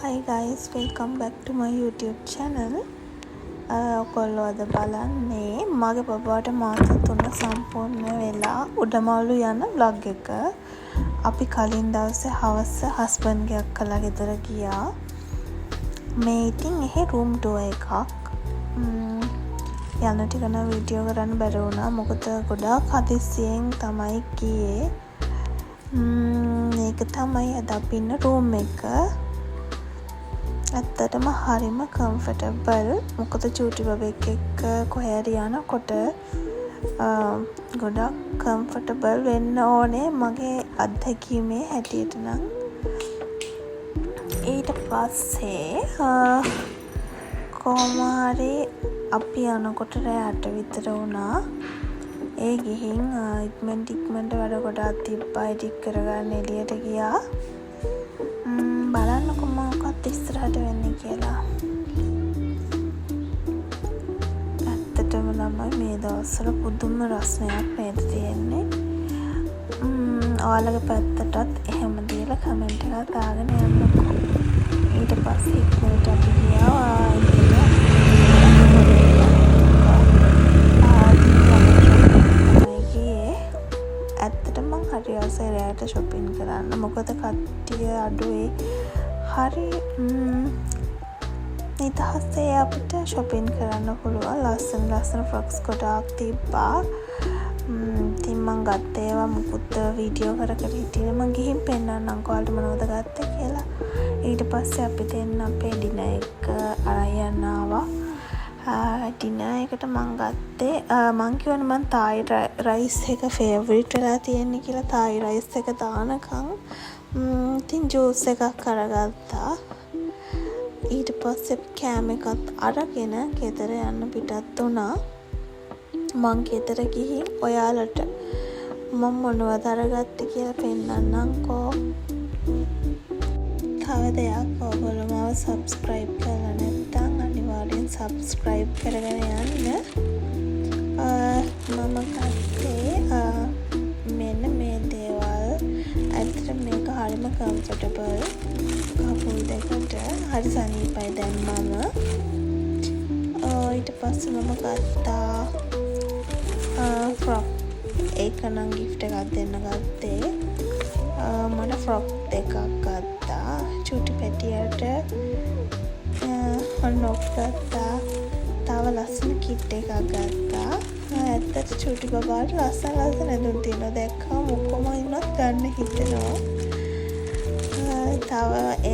Hi guys, welcome back to my YouTube channel. ඔයගොල්ලෝ අද බලන්නේ මගේ බබාට මාස 3 සම්පූර්ණ වෙලා උඩමාළු යන vlog එක. අපි කලින් දවසේ හවස හස්බන්ඩ් ගේ අක්කලා ගෙදර ගියා. මේ ඉතින් එහෙ room tour එකක්. යන ටික නම් වීඩියෝ කරන්න බැරි වුණා. මොකද ගොඩාක් හදිස්සියෙන් තමයි ගියේ. මේක තමයි අද අපි ඉන්න room එක. ඇත්තටම හරිම කම්ෆර්ටබල්. මොකද චූටි බබෙක් එක්ක කොහේ හරි යනකොට ගොඩක් කම්ෆර්ටබල් වෙන්න ඕනේ මගේ අත්දැකීමේ හැටියට නම්. ඊට පස්සේ කොහොම හරි අපි යනකොට රෑ 8 විතර වුණා. ඒ ගිහින් ඉක්මනට වැඩ ගොඩක් තිබ්බා. එඩිට් කරගන්න එළියට ගියා. බලන්නකො මොකක්ද ඉස්සරහට වෙන්නේ කියලා. ඇත්තටම නම් මේ දවස්වල පුදුම රසණයක් නේද තියෙන්නේ. ඔයාලගේ පැත්තටත් එහෙම දීලා කමෙන්ට් එකක් දාගෙන යන්නකො. ඊට පස්සේ ඉක්මනට අපි ගියා. ඇත්තටම හරි ආසයි රැයට shopping කරන්න. මොකද කට්ටිය අඩුවේ. හරි නිදහසේ අපිට shopping කරන්න පුළුවන්. ලස්සන ෆ්‍රොක්ස් ගොඩාක් තිබ්බා. ඉතින් මං ගත්ත ඒවා මුකුත් වීඩියෝ කර හිටියේ. මං ගිහින් පෙන්නන්නම් ඔයාලට මොනවද ගත්තේ කියලා. ඊට පස්සේ අපි දෙන්න අපේ ඩිනර් එක අරන් ආවා. ඩිනර් එකට මං ගත්තේ මං කියවනේ මං තායි රයිස් එක ෆේවරිට් වෙලා තියෙන්නේ කියලා. තායි රයිස් එක දානකම් ඉතින් ජූස් එකක් අරගත්තා. ඊට පස්සේ කෑම එකත් අරගෙන ගෙදර යන්න පිටත් වුණා. මං ගෙදර ගිහින් ඔයාලට මම මොනවද අරගත්තේ කියලා පෙන්නන්නම්කෝ. තව දෙයක්, ඔයගොල්ලෝ මාව subscribe කරලා නැත්නම් අනිවාර්යෙන් subscribe කරගෙන යන්න. මම ගත්තේ මෙන්න මේ දේවල්. ඇත්තට මේක හරිම comfortable. කකුල් දෙකට හරි සනීපයි දැන් මම. ඊට පස්සේ මම ගත්තා ෆ්‍රොක්. ඒක නම් gift එකක් දෙන්න ගත්තේ. මට ෆ්‍රොක් දෙකක් ගත්තා. චූටි පැටියට ඔන්නෝක් ගත්තා. තව ලස්සන කිට් එකක් ගත්තා. ඇත්තට චූටි බබාට ලස්සන ඇඳුම් තියෙනවා. දැක්කම මොකම ඉන්නත් ගන්න හිතෙනවා. තව